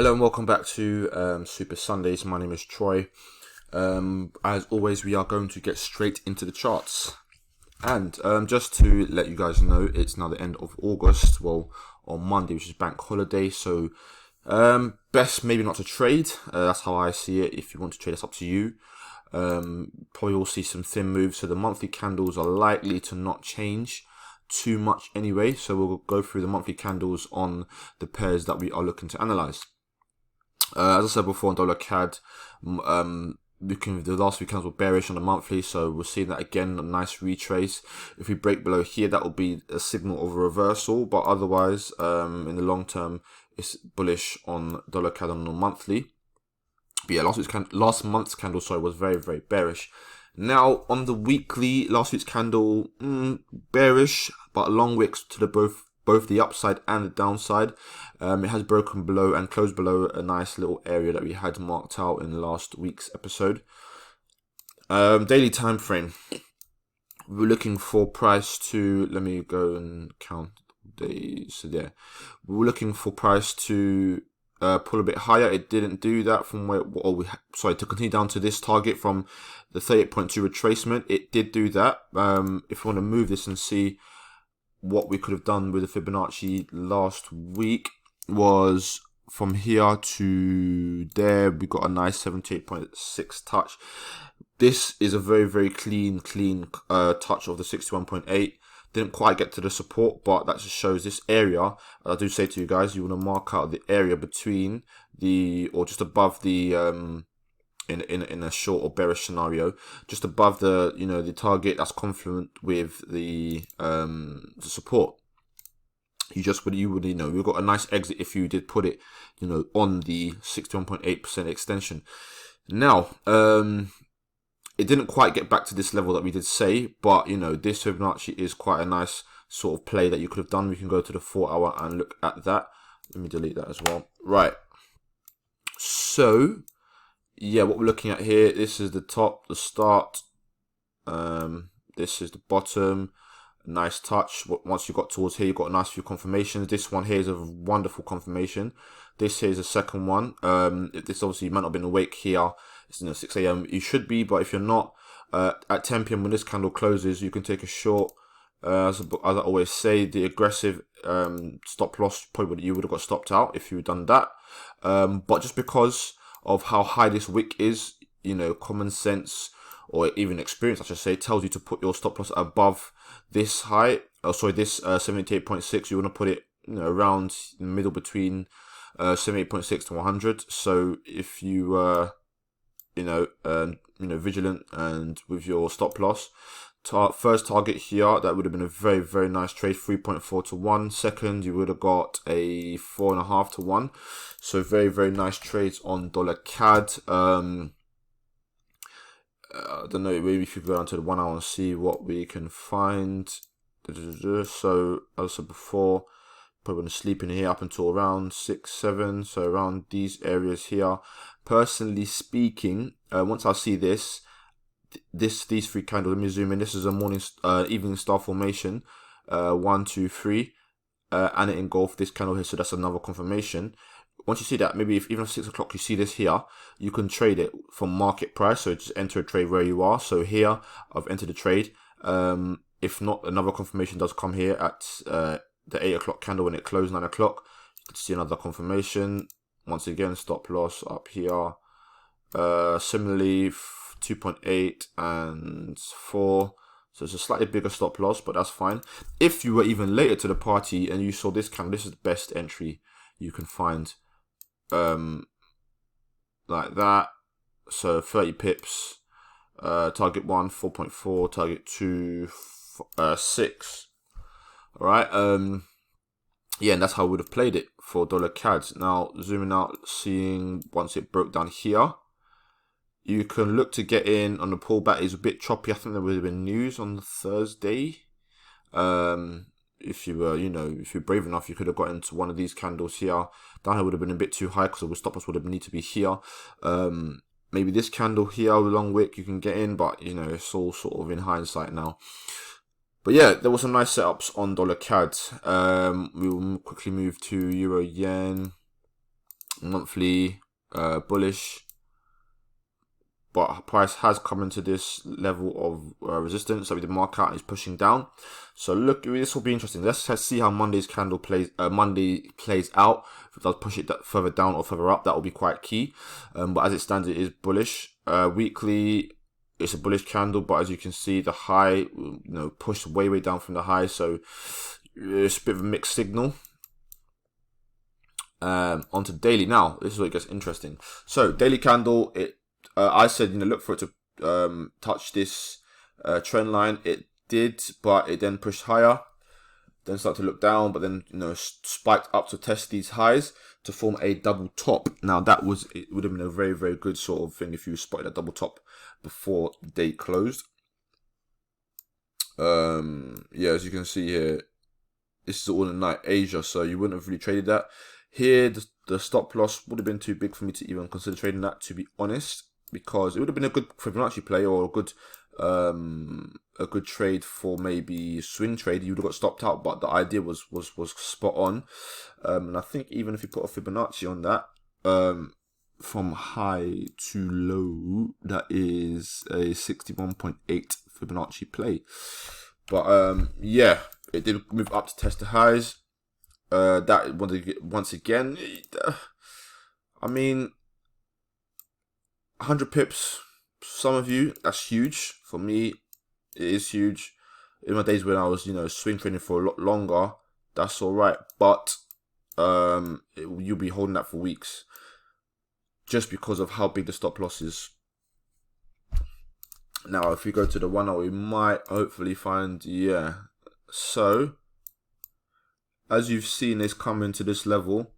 Hello and welcome back to Super Sundays. My name is Troy. As always, we are going to get straight into the charts. And just to let you guys know, it's now the end of August. Well, on Monday, which is bank holiday. So best maybe not to trade. That's how I see it. If you want to trade, it's up to you. Probably will see some thin moves. So the monthly candles are likely to not change too much anyway. So we'll go through the monthly candles on the pairs that we are looking to analyze. As I said before on dollar CAD, the last few candles were bearish on the monthly, so we're seeing that again, a nice retrace. If we break below here, that will be a signal of a reversal, but otherwise, in the long term, it's bullish on dollar CAD on the monthly. But yeah, last month's candle, was very, very bearish. Now, on the weekly, last week's candle, bearish, but a long wick to the both the upside and the downside. It has broken below and closed below a nice little area that we had marked out in last week's episode. Daily time frame. We're looking for price to, let me go and count days. So there, we're looking for price to pull a bit higher. It didn't do that from where, to continue down to this target from the 38.2 retracement. It did do that. If you want to move this and see what we could have done with the Fibonacci last week, was from here to there, we got a nice 78.6 touch. This is a very, very clean touch of the 61.8. Didn't quite get to the support, but that just shows this area. I do say to you guys, you want to mark out the area between the, or just above the, in a short or bearish scenario, just above the, the target that's confluent with the support. You would we've got a nice exit if you did put it, on the 61.8% extension. Now, it didn't quite get back to this level that we did say, but this Fibonacci is quite a nice sort of play that you could have done. We can go to the 4 hour and look at that. Let me delete that as well. Right. So yeah, what we're looking at here, this is the top, the start. This is the bottom. Nice touch. Once you got towards here, you got a nice few confirmations. This one here is a wonderful confirmation. This here is the second one. This obviously might not have been awake here. It's 6 a.m. You should be, but if you're not, at 10 p.m. when this candle closes, you can take a short. As I always say, the aggressive stop loss, probably you would have got stopped out if you had done that. But just because of how high this wick is, common sense or even experience, I should say, tells you to put your stop loss above this high. This 78.6. You want to put it, around in the middle between 78.6 to 100. So if you vigilant and with your stop loss. First target here, that would have been a very, very nice trade, 3.4 to 1. Second, you would have got a 4.5 to 1. So very, very nice trades on dollar CAD. I don't know, maybe if you go down to the 1 hour and see what we can find. So as I said before, probably going to sleep in here up until around 6, 7. So around these areas here. Personally speaking, once I see these three candles, let me zoom in. This is a evening star formation, 1, 2, 3, and it engulfed this candle here. So that's another confirmation. Once you see that, maybe if even at 6 o'clock you see this here, you can trade it from market price. So just enter a trade where you are. So here I've entered a trade. If not, another confirmation does come here at the 8 o'clock candle when it closed 9 o'clock. You can see another confirmation. Once again, stop loss up here. Similarly, 2.8 and 4. So it's a slightly bigger stop loss, but that's fine. If you were even later to the party and you saw this candle, this is the best entry you can find. Like that. So 30 pips. Target 1, 4.4. Target 2, 6. Alright. Yeah, and that's how I would have played it for dollar CAD. Now, zooming out, seeing once it broke down here, you can look to get in on the pullback. Is a bit choppy. I think there would have been news on Thursday. If you were, if you're brave enough, you could have got into one of these candles here. Down here would have been a bit too high because the stop loss would have need to be here. Maybe this candle here, long wick, you can get in, but it's all sort of in hindsight now. But yeah, there were some nice setups on dollar CAD. We will quickly move to euro yen. monthly bullish, but price has come into this level of resistance, so the mark-out is pushing down. So look, this will be interesting. Let's see how Monday's candle plays out. If it does push it further down or further up, that will be quite key. But as it stands, it is bullish. Weekly, it's a bullish candle, but as you can see, the high, pushed way down from the high, so it's a bit of a mixed signal. Onto daily now. This is where it gets interesting. So daily candle, I said, look for it to touch this trend line. It did, but it then pushed higher, then started to look down, but then spiked up to test these highs to form a double top. Now it would have been a very good sort of thing if you spotted a double top before the day closed. Yeah, as you can see here, this is all in night Asia, so you wouldn't have really traded that. Here, the stop loss would have been too big for me to even consider trading that, to be honest, because it would have been a good Fibonacci play or a good trade for maybe swing trade. You would have got stopped out, but the idea was spot on. And I think even if you put a Fibonacci on that, from high to low, that is a 61.8 Fibonacci play. But yeah, it did move up to test the highs. That once again, I mean, 100 pips, some of you, that's huge. For me, it is huge. In my days when I was, swing trading for a lot longer, that's all right. But you'll be holding that for weeks, just because of how big the stop loss is. Now, if we go to the one that we might hopefully find, yeah. So, as you've seen this come into this level,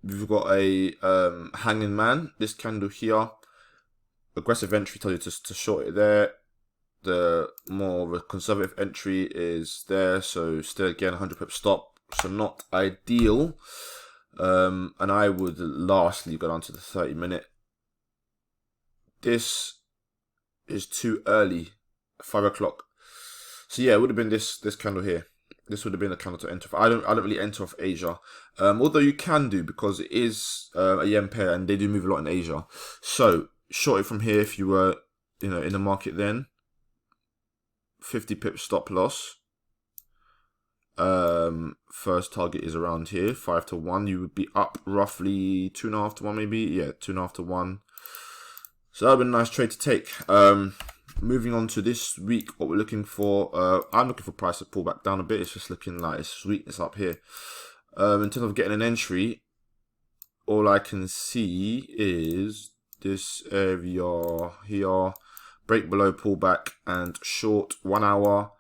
we've got a hanging man. This candle here, aggressive entry tells you to short it there. The more of a conservative entry is there. So still again 100 pip stop. So not ideal. And I would lastly go down to the 30-minute. This is too early, 5 o'clock. So yeah, it would have been this candle here. This would have been a candle to enter. I don't really enter off Asia, although you can do, because it is a yen pair and they do move a lot in Asia. So short it from here if you were in the market then. 50 pip stop loss. First target is around here, 5 to 1. You would be up roughly 2.5 to 1 maybe. Yeah, 2.5 to 1. So that would be a nice trade to take. Moving on to this week, what we're looking for, I'm looking for price to pull back down a bit. It's just looking like it's sweetness up here. In terms of getting an entry, all I can see is this area here, break below, pull back, and short 1 hour.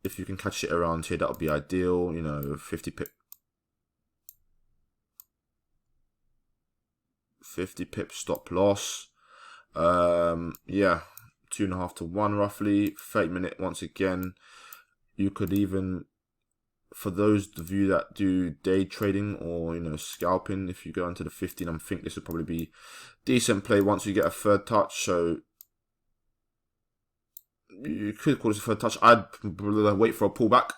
If you can catch it around here, that would be ideal. 50 pip. 50 pip stop loss. Yeah. 2.5 to 1 roughly. 30-minute once again. You could even, for those of you that do day trading or scalping, if you go into the 15, I think this would probably be decent play once you get a third touch. So you could call this a third touch. I'd wait for a pullback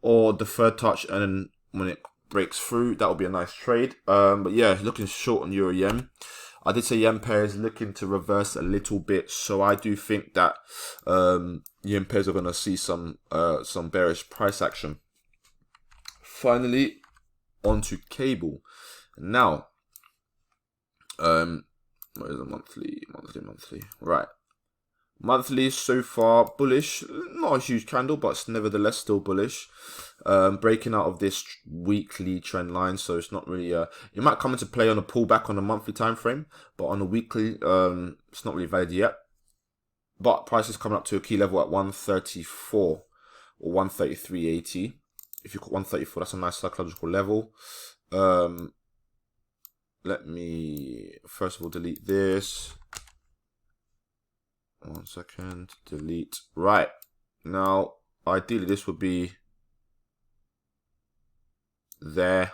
or the third touch, and then when it breaks through, that would be a nice trade. But yeah, looking short on Euro Yen. I did say yen pair is looking to reverse a little bit, so I do think that yen pairs are going to see some bearish price action. Finally, onto cable. Now, what is it? Monthly. Right. Monthly so far bullish, not a huge candle, but it's nevertheless still bullish. Breaking out of this weekly trend line, so it's not really it might come into play on a pullback on a monthly time frame, but on a weekly it's not really valid yet. But price is coming up to a key level at 134 or 133.80. If you got 134, that's a nice psychological level. Let me first of all delete this. 1 second, delete. Right, now ideally this would be there.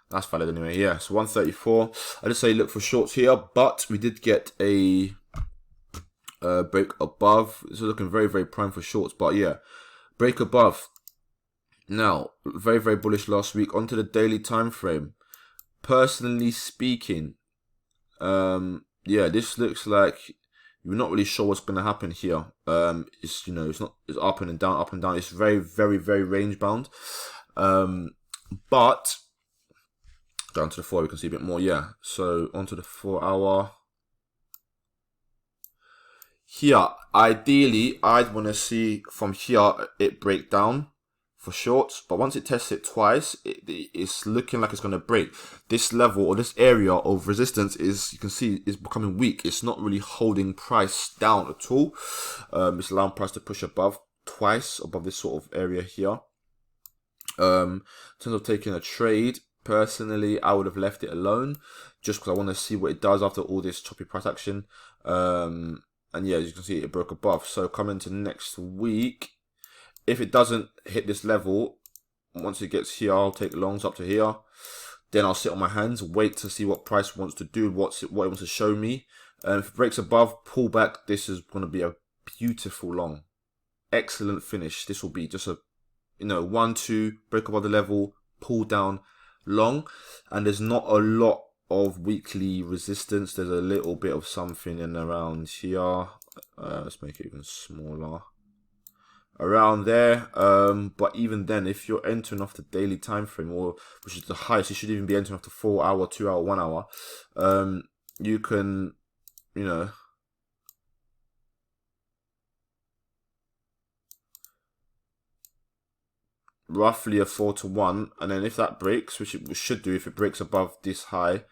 That's valid anyway. Yeah, so 134. I just say look for shorts here, but we did get a break above. This is looking very prime for shorts, but yeah, break above. Now very bullish last week. Onto the daily time frame. personally speaking, yeah, this looks like you're not really sure what's going to happen here. It's, you know, it's up and down, up and down. It's very, very, very range bound. But down to the 4 hour, we can see a bit more. Yeah, so onto the 4 hour. Here, ideally, I'd want to see from here it break down for shorts, but once it tests it twice, it's looking like it's going to break. This level or this area of resistance is, you can see, is becoming weak. It's not really holding price down at all. It's allowing price to push above twice, above this sort of area here. In terms of taking a trade, personally, I would have left it alone just because I want to see what it does after all this choppy price action. And yeah, as you can see, it broke above. So coming to next week, if it doesn't hit this level, once it gets here, I'll take longs up to here. Then I'll sit on my hands, wait to see what price wants to do, what it wants to show me. If it breaks above, pull back. This is going to be a beautiful long. Excellent finish. This will be just a, you know, 1-2, break above the level, pull down long. And there's not a lot of weekly resistance. There's a little bit of something in around here. Let's make it even smaller. Around there, but even then, if you're entering off the daily time frame, or which is the highest, you should even be entering off the 4 hour, 2 hour, 1 hour. You can, you know, roughly a 4 to 1, and then if that breaks, which it should do, if it breaks above this high,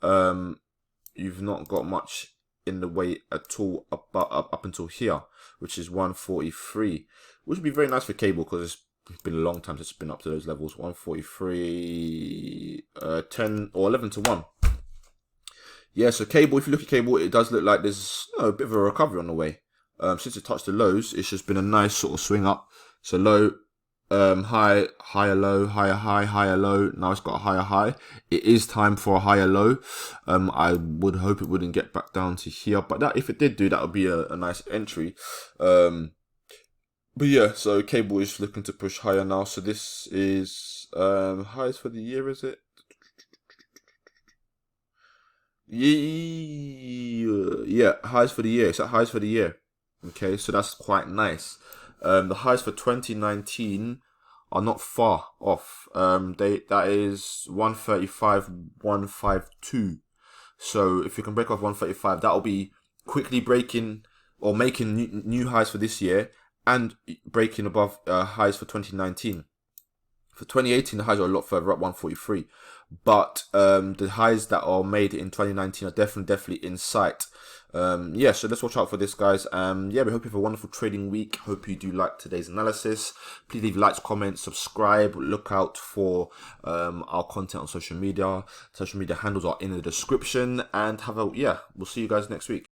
you've not got much in the way at all up until here, which is 143, which would be very nice for cable because it's been a long time since it's been up to those levels. 143, 10 or 11 to 1. Yeah, so cable, if you look at cable, it does look like there's a bit of a recovery on the way. Since it touched the lows, it's just been a nice sort of swing up. So low, high, higher low, higher high, higher low. Now it's got a higher high. It is time for a higher low. I would hope it wouldn't get back down to here, but that, if it did do, that would be a nice entry. But yeah, so cable is looking to push higher now. So this is highs for the year, is it? Yeah, highs for the year. It's at highs for the year. Okay, so that's quite nice. The highs for 2019 are not far off. That is 135, 152. So if you can break off 135, that'll be quickly breaking or making new highs for this year and breaking above highs for 2019. For 2018, the highs are a lot further up, 143. But the highs that are made in 2019 are definitely in sight. Yeah, so let's watch out for this, guys. Yeah, we hope you have a wonderful trading week. Hope you do like today's analysis. Please leave likes, comments, subscribe. Look out for our content on social media. Social media handles are in the description. And we'll see you guys next week.